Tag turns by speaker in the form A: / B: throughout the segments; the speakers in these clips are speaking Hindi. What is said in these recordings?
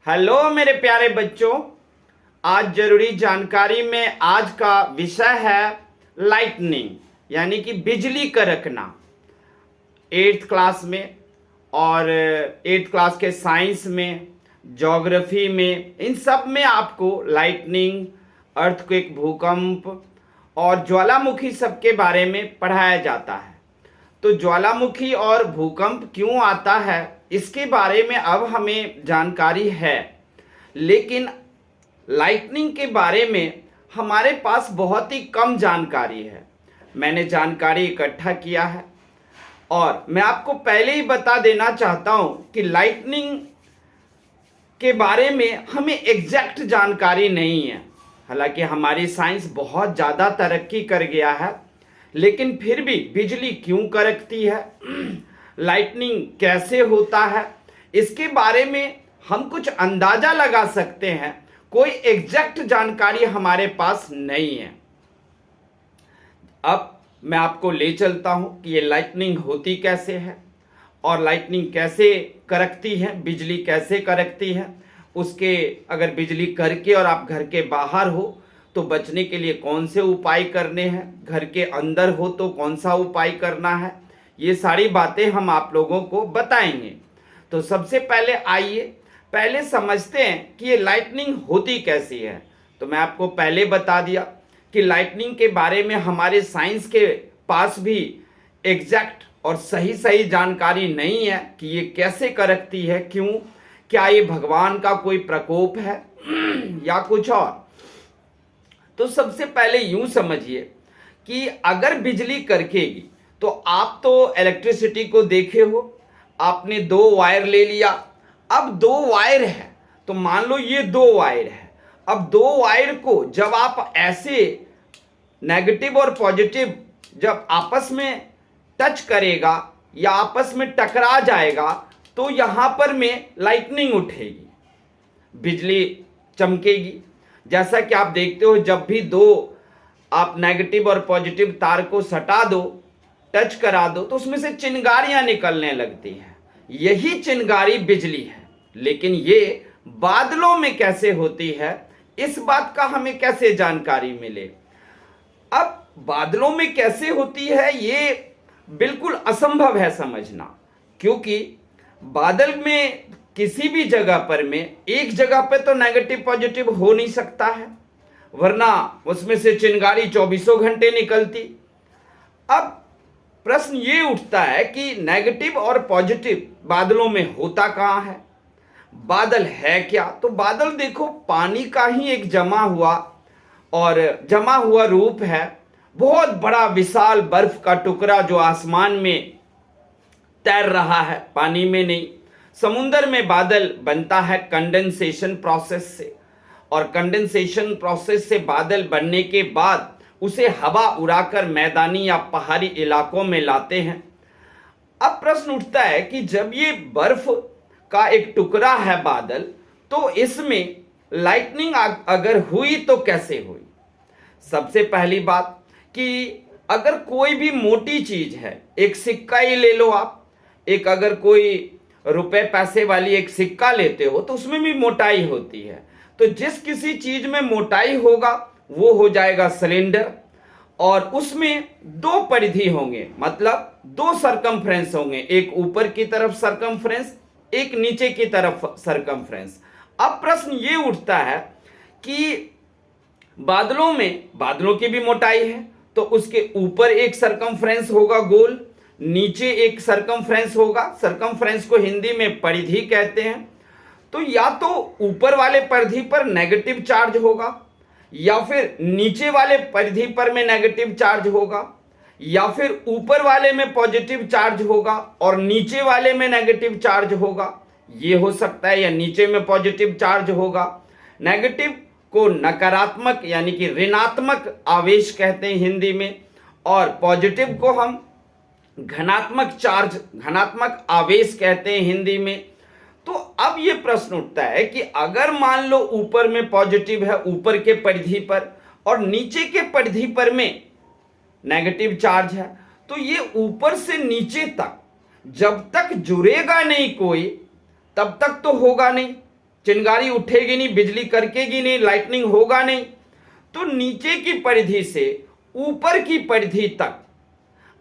A: हेलो मेरे प्यारे बच्चों। आज जरूरी जानकारी में आज का विषय है लाइटनिंग, यानी कि बिजली कड़कना। एट्थ क्लास में और एट्थ क्लास के साइंस में, ज्योग्राफी में, इन सब में आपको लाइटनिंग, अर्थक्वेक, भूकंप और ज्वालामुखी सब के बारे में पढ़ाया जाता है। तो ज्वालामुखी और भूकंप क्यों आता है इसके बारे में अब हमें जानकारी है, लेकिन लाइटनिंग के बारे में हमारे पास बहुत ही कम जानकारी है। मैंने जानकारी इकट्ठा किया है और मैं आपको पहले ही बता देना चाहता हूं कि लाइटनिंग के बारे में हमें एग्जैक्ट जानकारी नहीं है। हालांकि हमारी साइंस बहुत ज़्यादा तरक्की कर गया है, लेकिन फिर भी बिजली क्यों कड़कती है, लाइटनिंग कैसे होता है, इसके बारे में हम कुछ अंदाजा लगा सकते हैं। कोई एग्जैक्ट जानकारी हमारे पास नहीं है। अब मैं आपको ले चलता हूं कि ये लाइटनिंग होती कैसे है और लाइटनिंग कैसे कड़कती है, बिजली कैसे कड़कती है, उसके अगर बिजली करके और आप घर के बाहर हो तो बचने के लिए कौन से उपाय करने हैं, घर के अंदर हो तो कौन सा उपाय करना है, ये सारी बातें हम आप लोगों को बताएंगे। तो सबसे पहले आइए पहले समझते हैं कि ये लाइटनिंग होती कैसी है। तो मैं आपको पहले बता दिया कि लाइटनिंग के बारे में हमारे साइंस के पास भी एग्जैक्ट और सही जानकारी नहीं है कि ये कैसे कड़कती है, क्यों, क्या ये भगवान का कोई प्रकोप है या कुछ और। तो सबसे पहले यूं समझिए कि अगर बिजली कड़केगी तो आप तो इलेक्ट्रिसिटी को देखे हो, आपने दो वायर ले लिया। अब दो वायर है तो मान लो ये दो वायर है। अब दो वायर को जब आप ऐसे नेगेटिव और पॉजिटिव जब आपस में टच करेगा या आपस में टकरा जाएगा तो यहां पर में लाइटनिंग उठेगी, बिजली चमकेगी। जैसा कि आप देखते हो, जब भी दो आप नेगेटिव और पॉजिटिव तार को सटा दो, टच करा दो, तो उसमें से चिंगारियां निकलने लगती हैं। यही चिंगारी बिजली है। लेकिन ये बादलों में कैसे होती है, इस बात का हमें कैसे जानकारी मिले। अब बादलों में कैसे होती है ये बिल्कुल असंभव है समझना, क्योंकि बादल में किसी भी जगह पर में एक जगह पे तो नेगेटिव पॉजिटिव हो नहीं सकता है, वरना उसमें से चिंगारी 24 घंटे निकलती। अब प्रश्न ये उठता है कि नेगेटिव और पॉजिटिव बादलों में होता कहाँ है, बादल है क्या। तो बादल देखो पानी का ही एक जमा हुआ रूप है। बहुत बड़ा विशाल बर्फ का टुकड़ा जो आसमान में तैर रहा है, पानी में नहीं। समुद्र में बादल बनता है कंडेंसेशन प्रोसेस से, और कंडेंसेशन प्रोसेस से बादल बनने के बाद उसे हवा उड़ाकर मैदानी या पहाड़ी इलाकों में लाते हैं। अब प्रश्न उठता है कि जब ये बर्फ का एक टुकड़ा है बादल, तो इसमें लाइटनिंग अगर हुई तो कैसे हुई। सबसे पहली बात कि अगर कोई भी मोटी चीज है, एक सिक्का ही ले लो आप, एक अगर कोई रुपए पैसे वाली एक सिक्का लेते हो तो उसमें भी मोटाई होती है। तो जिस किसी चीज में मोटाई होगा वो हो जाएगा सिलेंडर, और उसमें दो परिधि होंगे, मतलब दो सरकमफ्रेंस होंगे, एक ऊपर की तरफ सरकमफ्रेंस, एक नीचे की तरफ सरकमफ्रेंस। अब प्रश्न ये उठता है कि बादलों की भी मोटाई है, तो उसके ऊपर एक सरकमफ्रेंस होगा गोल, नीचे एक सरकमफ्रेंस होगा। सरकमफ्रेंस को हिंदी में परिधि कहते हैं। तो या तो ऊपर वाले परिधि पर नेगेटिव चार्ज होगा, या फिर नीचे वाले परिधि पर में नेगेटिव चार्ज होगा, या फिर ऊपर वाले में पॉजिटिव चार्ज होगा और नीचे वाले में नेगेटिव चार्ज होगा, ये हो सकता है। या नीचे में पॉजिटिव चार्ज होगा। नेगेटिव को नकारात्मक यानी कि ऋणात्मक आवेश कहते हैं हिंदी में, और पॉजिटिव को हम घनात्मक आवेश कहते हैं हिंदी में। तो अब ये प्रश्न उठता है कि अगर मान लो ऊपर में पॉजिटिव है ऊपर के परिधि पर, और नीचे के परिधि पर में नेगेटिव चार्ज है, तो ये ऊपर से नीचे तक जब तक जुड़ेगा नहीं कोई तब तक तो होगा नहीं, चिंगारी उठेगी नहीं, बिजली कड़केगी नहीं, लाइटनिंग होगा नहीं। तो नीचे की परिधि से ऊपर की परिधि तक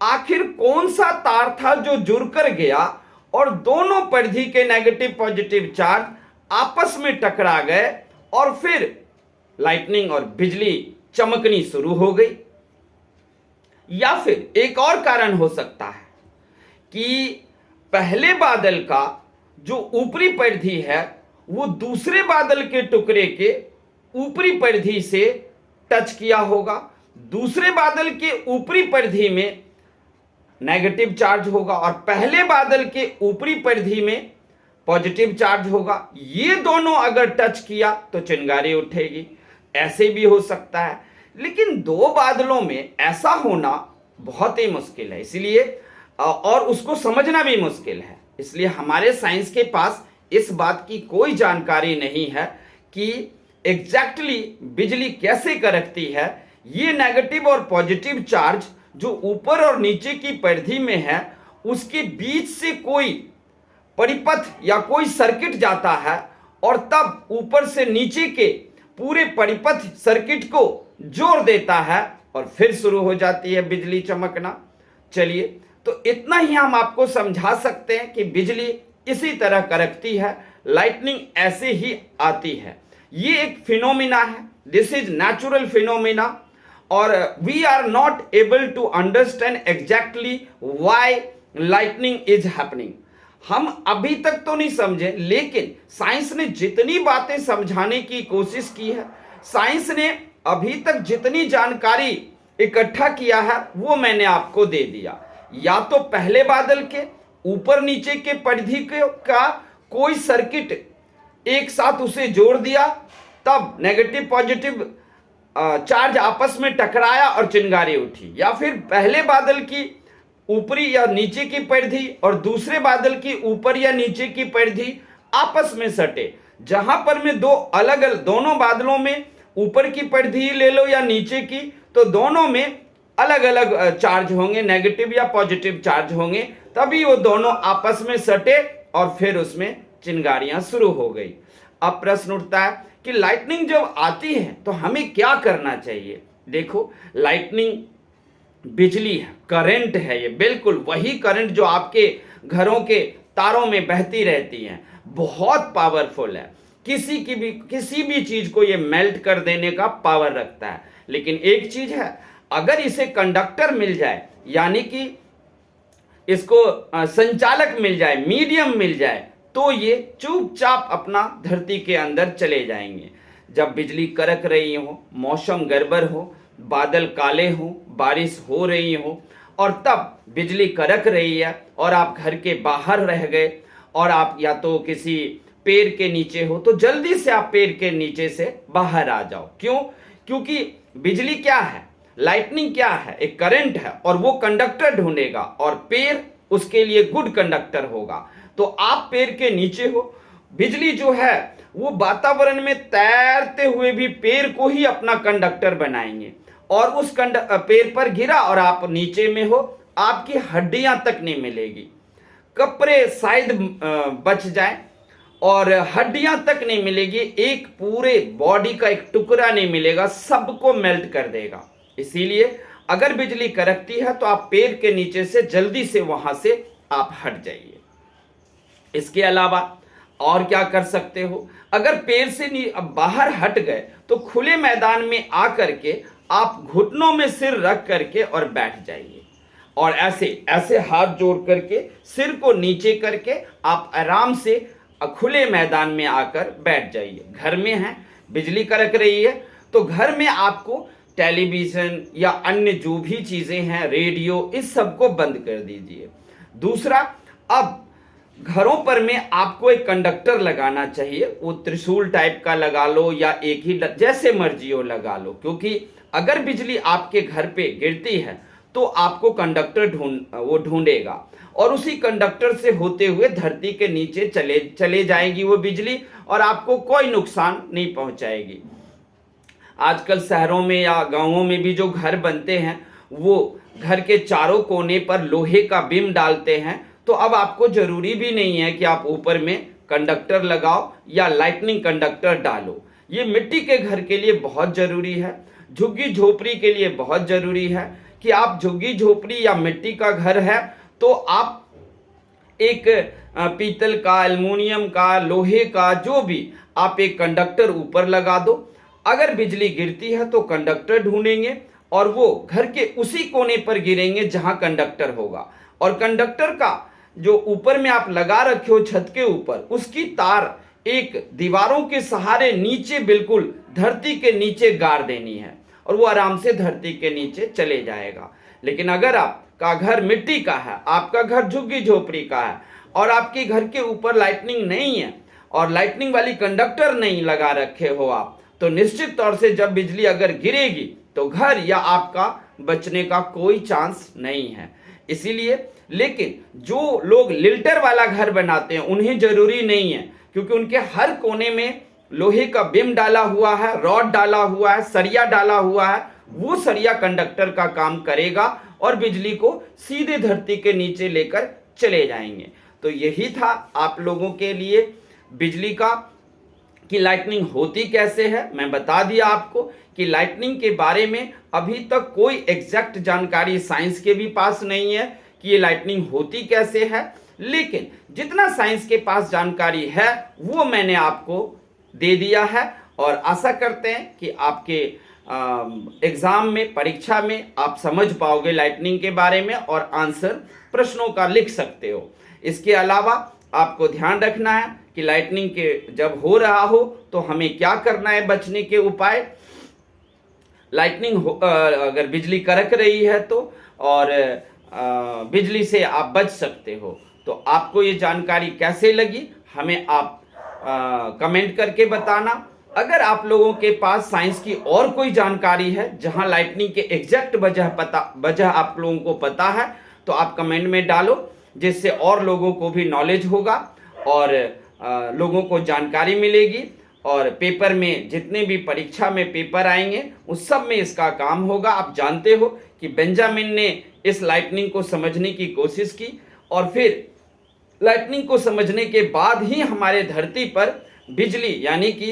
A: आखिर कौन सा तार था जो जुड़कर गया और दोनों परिधि के नेगेटिव पॉजिटिव चार्ज आपस में टकरा गए और फिर लाइटनिंग और बिजली चमकनी शुरू हो गई। या फिर एक और कारण हो सकता है कि पहले बादल का जो ऊपरी परिधि है वो दूसरे बादल के टुकड़े के ऊपरी परिधि से टच किया होगा, दूसरे बादल के ऊपरी परिधि में नेगेटिव चार्ज होगा और पहले बादल के ऊपरी परिधि में पॉजिटिव चार्ज होगा। ये दोनों अगर टच किया तो चिंगारी उठेगी। ऐसे भी हो सकता है, लेकिन दो बादलों में ऐसा होना बहुत ही मुश्किल है, इसलिए और उसको समझना भी मुश्किल है। इसलिए हमारे साइंस के पास इस बात की कोई जानकारी नहीं है कि एग्जैक्टली बिजली कैसे कड़कती है। ये नेगेटिव और पॉजिटिव चार्ज जो ऊपर और नीचे की परिधि में है उसके बीच से कोई परिपथ या कोई सर्किट जाता है और तब ऊपर से नीचे के पूरे परिपथ सर्किट को जोड़ देता है और फिर शुरू हो जाती है बिजली चमकना। चलिए, तो इतना ही हम आपको समझा सकते हैं कि बिजली इसी तरह कड़कती है, लाइटनिंग ऐसे ही आती है। ये एक फिनोमिना है, दिस इज नेचुरल फिनोमिना और we are not able to understand exactly why lightning is happening. हम अभी तक तो नहीं समझे, लेकिन साइंस ने जितनी बातें समझाने की कोशिश की है, साइंस ने अभी तक जितनी जानकारी इकट्ठा किया है वो मैंने आपको दे दिया। या तो पहले बादल के ऊपर नीचे के परिधि का कोई सर्किट एक साथ उसे जोड़ दिया, तब नेगेटिव पॉजिटिव चार्ज आपस में टकराया और चिंगारी उठी। या फिर पहले बादल की ऊपरी या नीचे की परिधि और दूसरे बादल की ऊपर या नीचे की परिधि आपस में सटे, जहां पर में दोनों बादलों में ऊपर की परिधि ले लो या नीचे की, तो दोनों में अलग अलग चार्ज होंगे, नेगेटिव या पॉजिटिव चार्ज होंगे, तभी वो दोनों आपस में सटे और फिर उसमें चिंगारियां शुरू हो गई। अब प्रश्न उठता है कि लाइटनिंग जब आती है तो हमें क्या करना चाहिए। देखो, लाइटनिंग बिजली है, करंट है, ये बिल्कुल वही करंट जो आपके घरों के तारों में बहती रहती है, बहुत पावरफुल है। किसी भी चीज को ये मेल्ट कर देने का पावर रखता है। लेकिन एक चीज है, अगर इसे कंडक्टर मिल जाए, यानी कि इसको संचालक मिल जाए, मीडियम मिल जाए, तो ये चुपचाप अपना धरती के अंदर चले जाएंगे। जब बिजली कड़क रही हो, मौसम गड़बड़ हो, बादल काले हो, बारिश हो रही हो और तब बिजली कड़क रही है और आप घर के बाहर रह गए और आप या तो किसी पेड़ के नीचे हो, तो जल्दी से आप पेड़ के नीचे से बाहर आ जाओ। क्यों? क्योंकि बिजली क्या है, लाइटनिंग क्या है, एक करंट है और वो कंडक्टर ढूंढेगा और पेड़ उसके लिए गुड कंडक्टर होगा। तो आप पेड़ के नीचे हो, बिजली जो है वो वातावरण में तैरते हुए भी पेड़ को ही अपना कंडक्टर बनाएंगे और उस पेड़ पर गिरा और आप नीचे में हो, आपकी हड्डियां तक नहीं मिलेगी, कपड़े शायद बच जाए और हड्डियां तक नहीं मिलेगी, एक पूरे बॉडी का एक टुकड़ा नहीं मिलेगा, सबको मेल्ट कर देगा। इसीलिए अगर बिजली कड़कती है तो आप पेड़ के नीचे से जल्दी से वहां से आप हट जाइए। इसके अलावा और क्या कर सकते हो, अगर पेड़ से बाहर हट गए तो खुले मैदान में आकर के आप घुटनों में सिर रख करके और बैठ जाइए और ऐसे हाथ जोड़ करके सिर को नीचे करके आप आराम से खुले मैदान में आकर बैठ जाइए। घर में है, बिजली कड़क रही है, तो घर में आपको टेलीविजन या अन्य जो भी चीजें हैं, रेडियो, इस सब को बंद कर दीजिए। दूसरा, अब घरों पर में आपको एक कंडक्टर लगाना चाहिए, वो त्रिशूल टाइप का लगा लो या एक ही जैसे मर्जी हो लगा लो, क्योंकि अगर बिजली आपके घर पे गिरती है तो आपको कंडक्टर ढूंढेगा और उसी कंडक्टर से होते हुए धरती के नीचे चले जाएगी वो बिजली और आपको कोई नुकसान नहीं पहुंचाएगी। आजकल शहरों में या गांवों में भी जो घर बनते हैं वो घर के चारों कोने पर लोहे का बीम डालते हैं, तो अब आपको जरूरी भी नहीं है कि आप ऊपर में कंडक्टर लगाओ या लाइटनिंग कंडक्टर डालो। ये मिट्टी के घर के लिए बहुत ज़रूरी है, झुग्गी झोपड़ी के लिए बहुत ज़रूरी है कि आप झुग्गी झोपड़ी या मिट्टी का घर है तो आप एक पीतल का, एल्युमिनियम का, लोहे का, जो भी आप एक कंडक्टर ऊपर लगा दो। अगर बिजली गिरती है तो कंडक्टर ढूंढेंगे और वो घर के उसी कोने पर गिरेंगे जहां कंडक्टर होगा। और कंडक्टर का जो ऊपर में आप लगा रखे हो छत के ऊपर, उसकी तार एक दीवारों के सहारे नीचे बिल्कुल धरती के नीचे गाड़ देनी है और वो आराम से धरती के नीचे चले जाएगा। लेकिन अगर आपका घर मिट्टी का है, आपका घर झुग्गी झोपड़ी का है और आपके घर के ऊपर लाइटनिंग नहीं है और लाइटनिंग वाली कंडक्टर नहीं लगा रखे हो आप, तो निश्चित तौर से जब बिजली अगर गिरेगी तो घर या आपका बचने का कोई चांस नहीं है। इसीलिए लेकिन जो लोग लिल्टर वाला घर बनाते हैं उन्हें जरूरी नहीं है, क्योंकि उनके हर कोने में लोहे का बीम डाला हुआ है, रॉड डाला हुआ है, सरिया डाला हुआ है। वो सरिया कंडक्टर का काम करेगा और बिजली को सीधे धरती के नीचे लेकर चले जाएंगे। तो यही था आप लोगों के लिए बिजली का कि लाइटनिंग होती कैसे है। मैं बता दिया आपको कि लाइटनिंग के बारे में अभी तक कोई एग्जैक्ट जानकारी साइंस के भी पास नहीं है कि ये लाइटनिंग होती कैसे है, लेकिन जितना साइंस के पास जानकारी है वो मैंने आपको दे दिया है। और आशा करते हैं कि आपके एग्जाम में, परीक्षा में आप समझ पाओगे लाइटनिंग के बारे में और आंसर प्रश्नों का लिख सकते हो। इसके अलावा आपको ध्यान रखना है कि लाइटनिंग के जब हो रहा हो तो हमें क्या करना है, बचने के उपाय। लाइटनिंग अगर बिजली कड़क रही है तो और बिजली से आप बच सकते हो। तो आपको ये जानकारी कैसे लगी हमें आप कमेंट करके बताना। अगर आप लोगों के पास साइंस की और कोई जानकारी है जहां लाइटनिंग के एग्जैक्ट वजह आप लोगों को पता है तो आप कमेंट में डालो, जिससे और लोगों को भी नॉलेज होगा और लोगों को जानकारी मिलेगी। और पेपर में जितने भी परीक्षा में पेपर आएंगे उस सब में इसका काम होगा। आप जानते हो कि बेंजामिन ने इस लाइटनिंग को समझने की कोशिश की और फिर लाइटनिंग को समझने के बाद ही हमारे धरती पर बिजली यानी कि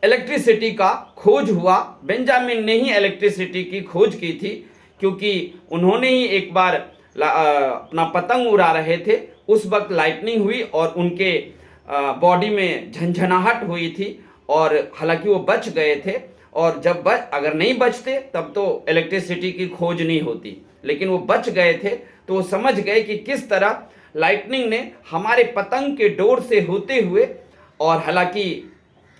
A: इलेक्ट्रिसिटी का खोज हुआ। बेंजामिन ने ही इलेक्ट्रिसिटी की खोज की थी, क्योंकि उन्होंने ही एक बार अपना पतंग उड़ा रहे थे, उस वक्त लाइटनिंग हुई और उनके बॉडी में झंझनाहट हुई थी और हालांकि वो बच गए थे। और जब अगर नहीं बचते तब तो इलेक्ट्रिसिटी की खोज नहीं होती, लेकिन वो बच गए थे तो वो समझ गए कि किस तरह लाइटनिंग ने हमारे पतंग के डोर से होते हुए, और हालांकि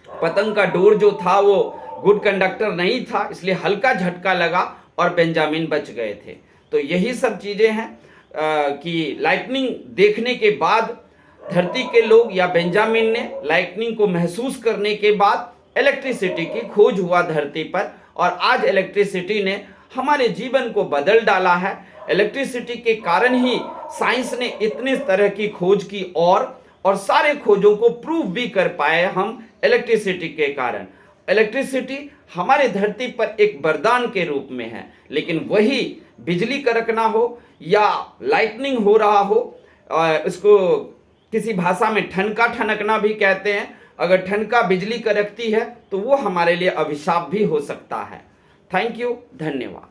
A: पतंग का डोर जो था वो गुड कंडक्टर नहीं था, इसलिए हल्का झटका लगा और बेंजामिन बच गए थे। तो यही सब चीज़ें हैं कि लाइटनिंग देखने के बाद धरती के लोग या बेंजामिन ने लाइटनिंग को महसूस करने के बाद इलेक्ट्रिसिटी की खोज हुआ धरती पर, और आज इलेक्ट्रिसिटी ने हमारे जीवन को बदल डाला है। इलेक्ट्रिसिटी के कारण ही साइंस ने इतने तरह की खोज की और सारे खोजों को प्रूव भी कर पाए हम इलेक्ट्रिसिटी के कारण। इलेक्ट्रिसिटी हमारे धरती पर एक वरदान के रूप में है, लेकिन वही बिजली कड़कना हो या लाइटनिंग हो रहा हो, इसको किसी भाषा में ठनका ठनकना भी कहते हैं। अगर ठनका बिजली कड़कती है तो वो हमारे लिए अभिशाप भी हो सकता है। थैंक यू, धन्यवाद।